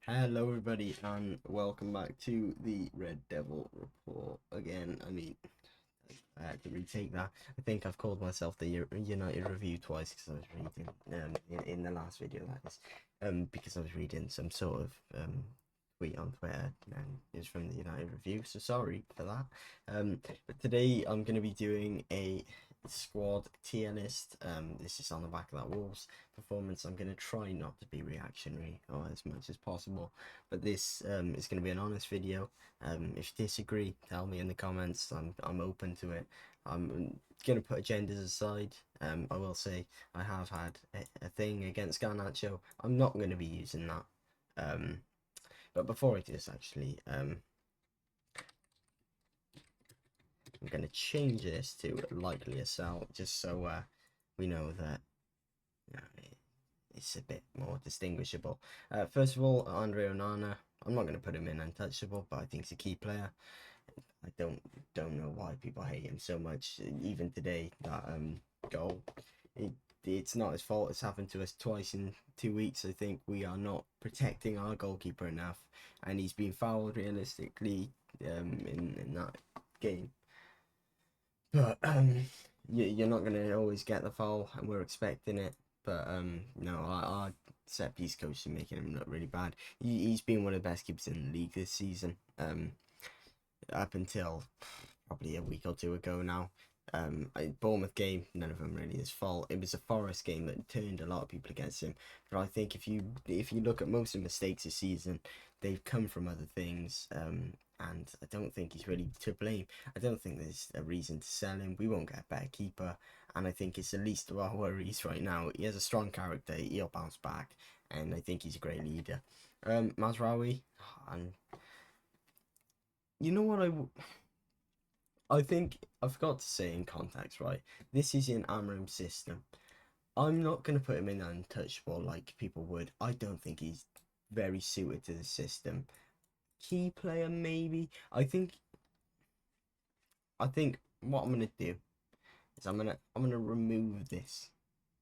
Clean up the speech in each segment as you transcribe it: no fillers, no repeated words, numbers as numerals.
Hello, everybody, and welcome back to the Red Devil Report. Again, I had to retake that. I think I've called myself the United Review twice because I was reading in the last video, that is, because I was reading some sort of tweet on Twitter, and it was from the United Review. So sorry for that. But today I'm going to be doing a squad tier list. This is on the back of that Wolves performance. I'm going to try not to be reactionary or as much as possible, but this is going to be an honest video. If you disagree, tell me in the comments. I'm open to it. I'm going to put agendas aside. I will say I have had a thing against Garnacho. I'm not going to be using that. But before I do this, actually, I'm going to change this to likely a sell, just so we know that it's a bit more distinguishable. First of all, Andre Onana. I'm not going to put him in untouchable, but I think he's a key player. I don't know why people hate him so much. Even today, that goal, it's not his fault. It's happened to us twice in 2 weeks. I think we are not protecting our goalkeeper enough, and he's been fouled realistically in that game. But you're not gonna always get the foul, and we're expecting it. But no, our set piece coach is making him look really bad. He's been one of the best keepers in the league this season. Up until probably a week or two ago now. Bournemouth game, none of them really his fault. It was a Forest game that turned a lot of people against him. But I think if you look at most of the mistakes this season, they've come from other things. And I don't think he's really to blame. I don't think there's a reason to sell him. We won't get a better keeper, and I think it's the least of our worries right now. He has a strong character. He'll bounce back, and I think he's a great leader. Mazraoui, and you know what I think I forgot to say in context, right? This is in Amram's system. I'm not going to put him in untouchable like people would. I don't think he's very suited to the system. Key player, maybe. I think what I'm going to do is I'm gonna remove this.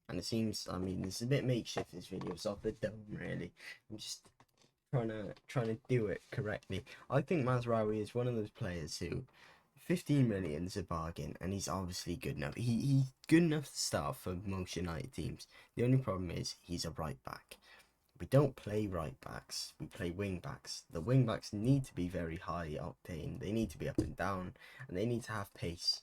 And it seems, I mean, it's a bit makeshift, this video. It's off the dome, really. I'm just trying to do it correctly. I think Mazraoui is one of those players who 15 million is a bargain, and he's obviously good enough. He's good enough to start for most United teams. The only problem is he's a right back. We don't play right backs, we play wing backs. The wing backs need to be very high octane, they need to be up and down, and they need to have pace.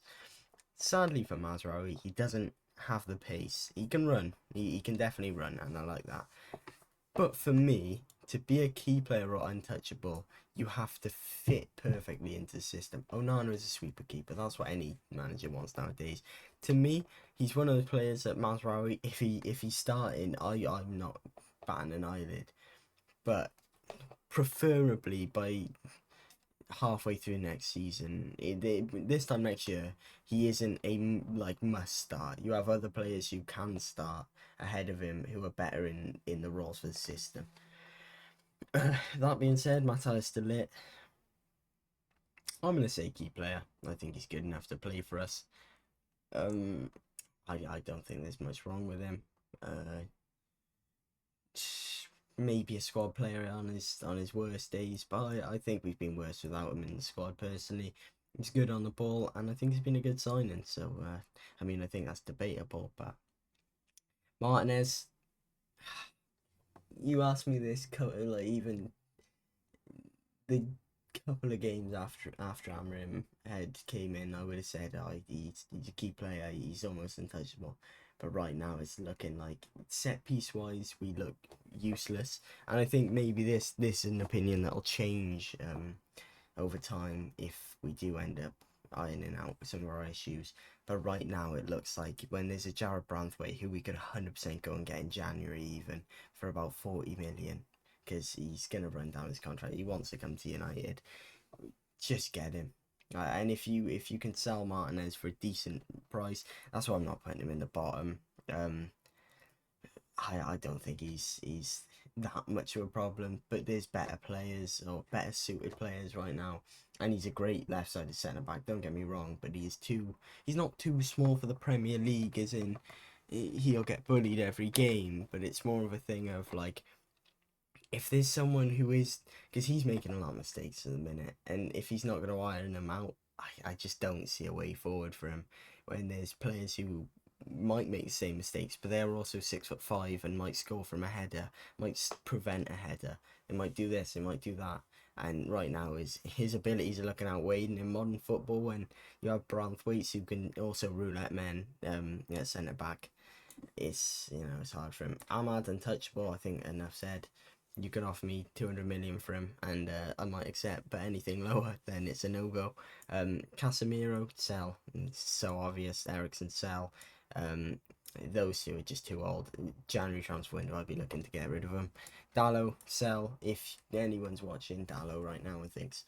Sadly for Mazraoui, he doesn't have the pace. He can run, he can definitely run, and I like that. But for me, to be a key player or untouchable, you have to fit perfectly into the system. Onana is a sweeper keeper. That's what any manager wants nowadays. To me, he's one of the players that Mazraoui, if he's starting, I'm not batting an eyelid. But preferably by halfway through next season, this time next year, he isn't a like must start. You have other players who can start ahead of him who are better in the roles for the system. That being said, Matt Alistair Lit, I'm gonna say key player. I think he's good enough to play for us. Um, I don't think there's much wrong with him. Maybe a squad player on his worst days, but I think we've been worse without him in the squad personally. He's good on the ball, and I think he's been a good signing. So I mean, I think that's debatable, but Martinez, you asked me this like even the couple of games after Amram had came in, I would have said, oh, he's a key player. He's almost untouchable. But right now, it's looking like set piece wise, we look useless. And I think maybe this is an opinion that'll change over time if we do end up ironing out some of our issues. But right now, it looks like when there's a Jared Branthwaite who we could 100% go and get in January even for about 40 million, because he's going to run down his contract. He wants to come to United. Just get him. And if you can sell Martinez for a decent price, that's why I'm not putting him in the bottom. I don't think he's that much of a problem, but there's better players or better suited players right now, and he's a great left-sided centre back. Don't get me wrong, but he's not too small for the Premier League. As in, he'll get bullied every game, but it's more of a thing of like if there's someone who is, because he's making a lot of mistakes at the minute, and if he's not going to iron them out, I just don't see a way forward for him. When there's players who might make the same mistakes, but they're also 6'5" and might score from a header, might prevent a header. They might do this, they might do that. And right now, his abilities are looking outweighed in modern football when you have Branthwaite who can also roulette men, centre back. It's hard for him. Ahmad untouchable. I think enough said. You could offer me 200 million for him, and I might accept. But anything lower, then it's a no go. Casemiro sell. It's so obvious. Eriksen sell. Those two are just too old. January transfer window, I'd be looking to get rid of them. Dalot sell. If anyone's watching Dalot right now and thinks,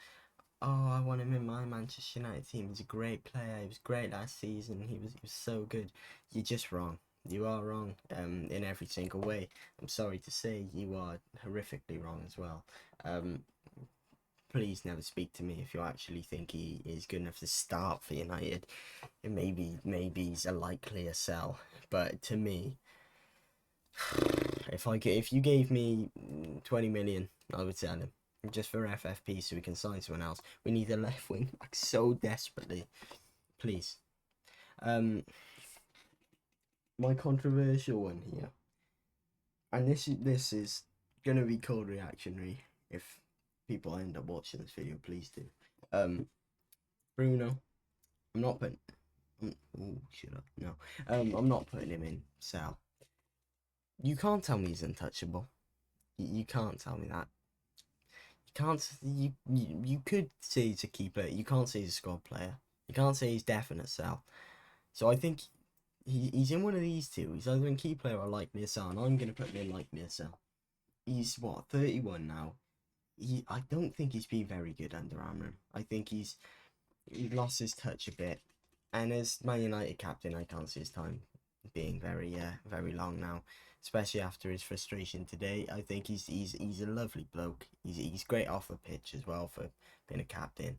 "Oh, I want him in my Manchester United team. He's a great player. He was great last season. He was so good." You're just wrong. You are wrong in every single way. I'm sorry to say you are horrifically wrong as well. Please never speak to me if you actually think he is good enough to start for United. Maybe he's a likelier sell, but to me, if you gave me 20 million, I would sell him just for FFP so we can sign someone else. We need a left wing back so desperately. Please. My controversial one here, and this is gonna be cold reactionary if people end up watching this video. Please do. Bruno, I'm not putting. Oh, shut up. No, I'm not putting him in sell. You can't tell me he's untouchable. You can't tell me that. You can't. You could say he's a key player. You can't say he's a squad player. You can't say he's definite sell. So I think he's in one of these two. He's either in key player or likely sell, and I'm gonna put him in likely sell. He's what, 31 now. I don't think he's been very good under Amram. I think he's lost his touch a bit, and as Man United captain, I can't see his time being very long now, especially after his frustration today. I think he's a lovely bloke. He's great off the pitch as well for being a captain,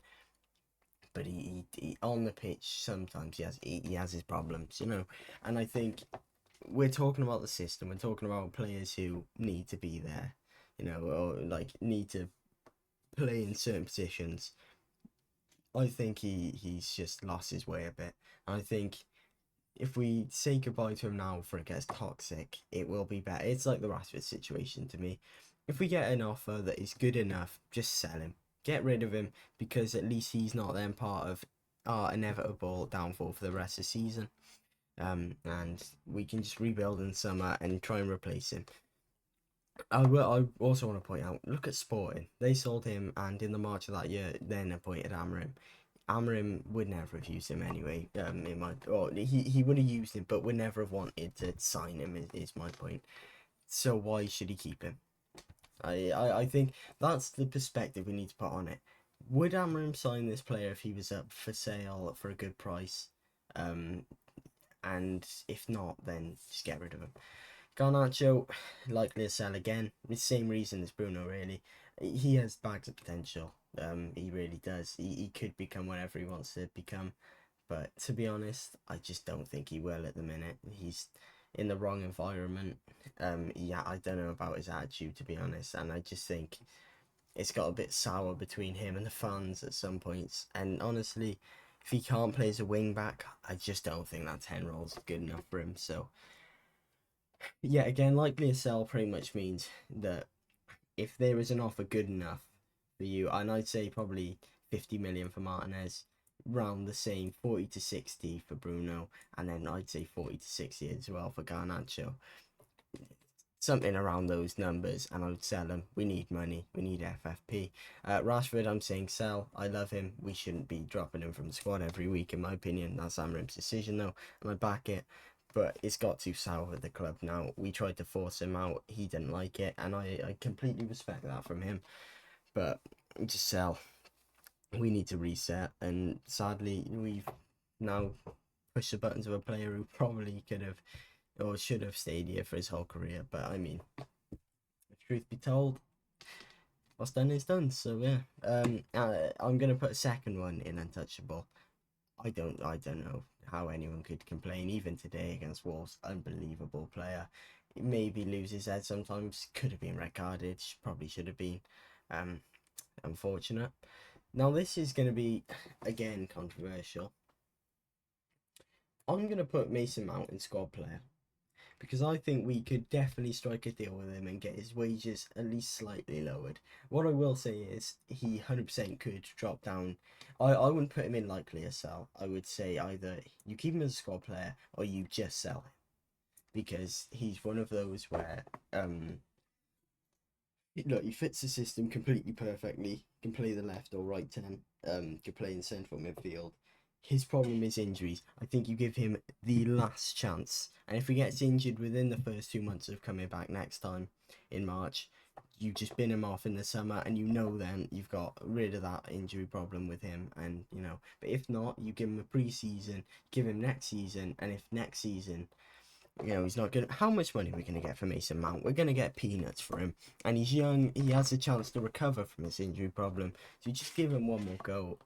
but he on the pitch sometimes he has his problems, and I think we're talking about the system. We're talking about players who need to be there, or like need to play in certain positions. I think he's just lost his way a bit. I think if we say goodbye to him now before it gets toxic, it will be better. It's like the Rashford situation to me. If we get an offer that is good enough, just sell him. Get rid of him, because at least he's not then part of our inevitable downfall for the rest of the season. And we can just rebuild in summer and try and replace him. I also want to point out, look at Sporting. They sold him, and in the March of that year, then appointed Amorim. Amorim would never have used him anyway. He would have used him, but would never have wanted to sign him. Is my point. So why should he keep him? I think that's the perspective we need to put on it. Would Amorim sign this player if he was up for sale for a good price? And if not, then just get rid of him. Garnacho, likely to sell again. The same reason as Bruno, really. He has bags of potential. He really does. He could become whatever he wants to become. But to be honest, I just don't think he will at the minute. He's in the wrong environment. I don't know about his attitude, to be honest. And I just think it's got a bit sour between him and the fans at some points. And honestly, if he can't play as a wing back, I just don't think that 10 role is good enough for him. So yeah, again, likely a sell pretty much means that if there is an offer good enough for you, and I'd say probably 50 million for Martinez, round the same 40 to 60 for Bruno, and then I'd say 40 to 60 as well for Garnacho. Something around those numbers, and I would sell him. We need money. We need FFP. Rashford, I'm saying sell. I love him. We shouldn't be dropping him from the squad every week, in my opinion. That's Amrim's decision, though, and I back it. But it's got too sour with the club now. We tried to force him out. He didn't like it, and I completely respect that from him. But just sell. We need to reset, and sadly, we've now pushed the buttons of a player who probably could have or should have stayed here for his whole career. But I mean, truth be told, what's done is done. So yeah, I'm gonna put a second one in untouchable. I don't know how anyone could complain, even today against Wolves. Unbelievable player. maybe lose his head sometimes. Could have been red carded. Probably should have been. Um, Unfortunate. Now this is going to be again controversial. I'm going to put Mason Mount in squad player because I think we could definitely strike a deal with him and get his wages at least slightly lowered. What I will say is he 100% could drop down. I wouldn't put him in likely a sell. I would say either you keep him as a squad player or you just sell him because he's one of those where look, he fits the system completely perfectly. Can play the left or right 10. Can play in central midfield. His problem is injuries. I think you give him the last chance. And if he gets injured within the first 2 months of coming back next time in March, you just bin him off in the summer and you know then you've got rid of that injury problem with him. And, you know, but if not, you give him a pre-season, give him next season. And if next season he's not good. How much money are we going to get for Mason Mount? We're going to get peanuts for him. And he's young. He has a chance to recover from his injury problem. So you just give him one more go.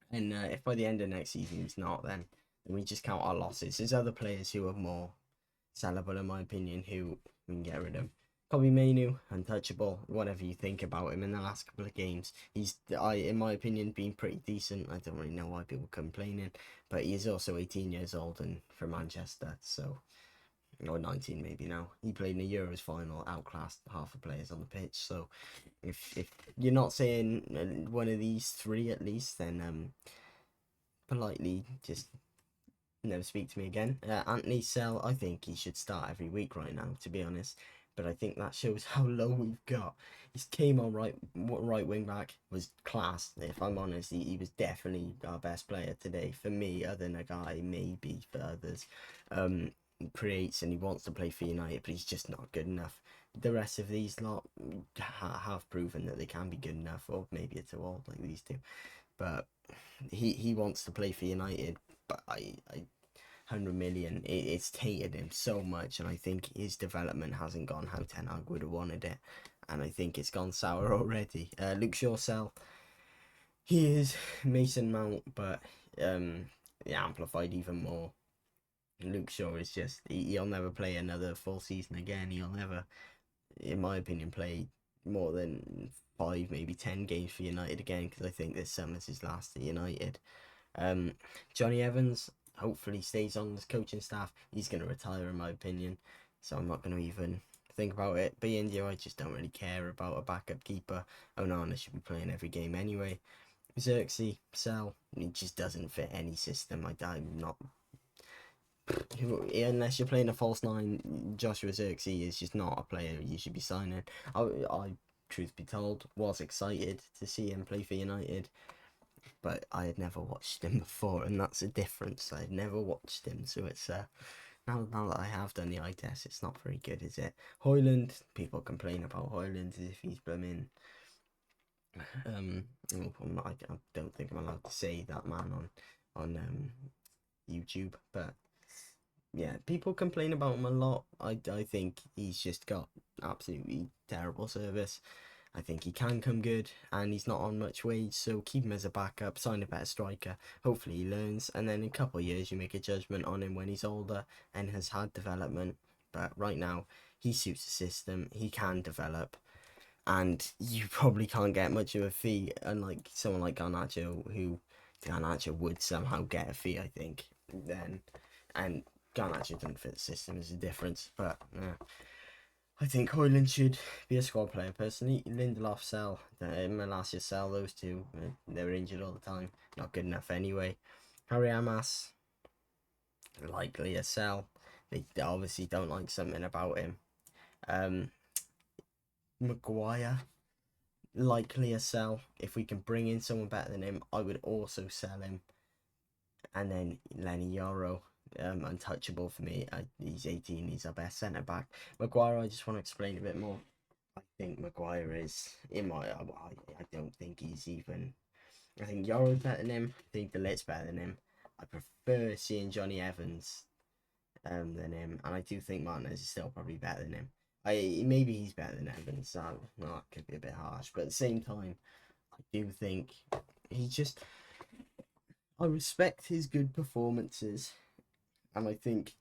And if by the end of next season he's not, then we just count our losses. There's other players who are more sellable, in my opinion, who we can get rid of. Kobbie Mainoo, untouchable. Whatever you think about him in the last couple of games, he's, in my opinion, been pretty decent. I don't really know why people are complaining, but he is also 18 years old and from Manchester, so or 19 maybe now. He played in a Euros final, outclassed half the players on the pitch. So if you're not saying one of these three at least, then politely just never speak to me again. Anthony Sell, I think he should start every week right now, to be honest. But I think that shows how low we've got. He came on right wing back, was class. If I'm honest, he was definitely our best player today. For me, other than a guy, maybe for others. He creates and he wants to play for United, but he's just not good enough. The rest of these lot have proven that they can be good enough, or maybe it's too old like these two. But he wants to play for United, but I 100 million, it's tainted him so much, and I think his development hasn't gone how Ten Hag would have wanted it, and I think it's gone sour already. Luke Shaw sell. He is Mason Mount, but amplified even more. Luke Shaw is just, he'll never play another full season again. He'll never, in my opinion, play more than 5, maybe 10 games for United again, because I think this summer's his last at United. Jonny Evans hopefully stays on the coaching staff. He's going to retire, in my opinion, so I'm not going to even think about it. But India, I just don't really care about a backup keeper. Onana should be playing every game anyway. Xerxes, sell. He just doesn't fit any system. I'm not. Unless you're playing a false nine, Joshua Xerxes is just not a player you should be signing. I, truth be told, was excited to see him play for United, but I had never watched him before, and that's a difference. I had never watched him, so it's now that I have done the eye test, it's not very good, is it? Højlund, people complain about Højlund as if he's blooming. I don't think I'm allowed to say that man on YouTube, but yeah, people complain about him a lot. I think he's just got absolutely terrible service. I think he can come good, and he's not on much wage, so keep him as a backup, sign a better striker. Hopefully he learns, and then in a couple of years you make a judgment on him when he's older and has had development. But right now, he suits the system, he can develop, and you probably can't get much of a fee, unlike someone like Garnacho, who Garnacho would somehow get a fee, I think, then. And Garnacho doesn't fit the system, is a difference, but yeah. I think Højlund should be a squad player personally. Lindelof, sell. Malacia, sell. Those two, they were injured all the time. Not good enough anyway. Harry Amas, likely a sell. They obviously don't like something about him. Maguire, likely a sell. If we can bring in someone better than him, I would also sell him. And then Lenny Yoro, untouchable for me. He's 18, he's our best centre back. Maguire, I just want to explain a bit more. I think Maguire is I don't think he's even. I think Yoro's better than him. I think De Ligt's better than him. I prefer seeing Jonny Evans than him, and I do think Martinez is still probably better than him. Maybe he's better than Evans. So that could be a bit harsh, but at the same time, I do think he just. I respect his good performances, and I think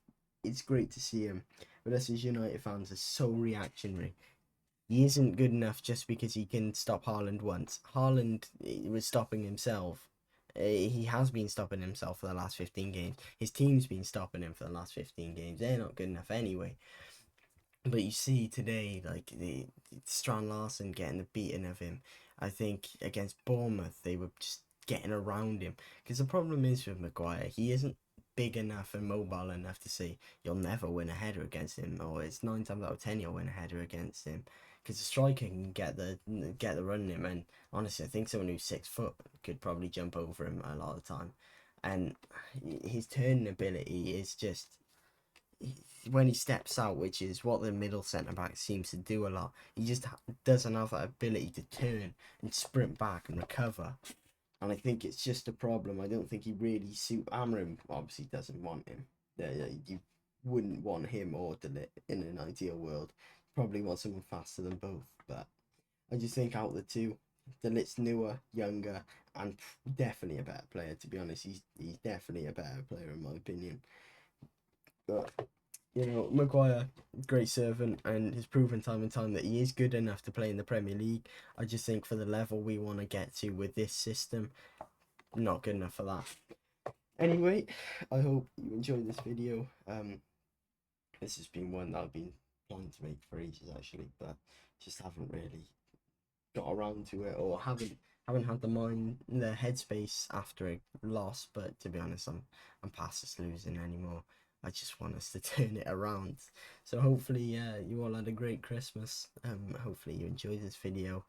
it's great to see him. But us as United fans are so reactionary. He isn't good enough just because he can stop Haaland once. Haaland was stopping himself. He has been stopping himself for the last 15 games. His team's been stopping him for the last 15 games. They're not good enough anyway. But you see today, like the Strand Larsen getting the beating of him. I think against Bournemouth, they were just getting around him. Because the problem is with Maguire, he isn't big enough and mobile enough to say you'll never win a header against him, or it's 9 times out of 10 you'll win a header against him. Because the striker can get the run in him, and honestly, I think someone who's 6 foot could probably jump over him a lot of the time. And his turning ability is just when he steps out, which is what the middle centre back seems to do a lot, he just doesn't have that ability to turn and sprint back and recover. And I think it's just a problem. I don't think he really suit Amorim. Obviously, doesn't want him. You wouldn't want him or De Ligt in an ideal world. Probably want someone faster than both. But I just think out of the two, De Ligt's newer, younger, and definitely a better player. To be honest, he's definitely a better player in my opinion. But Maguire, great servant, and has proven time and time that he is good enough to play in the Premier League. I just think for the level we want to get to with this system, not good enough for that. Anyway, I hope you enjoyed this video. This has been one that I've been planning to make for ages actually, but just haven't really got around to it, or haven't had the headspace after a loss. But to be honest, I'm past this losing anymore. I just want us to turn it around. So hopefully, you all had a great Christmas. Hopefully you enjoyed this video,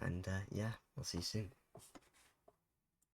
and yeah, I'll see you soon.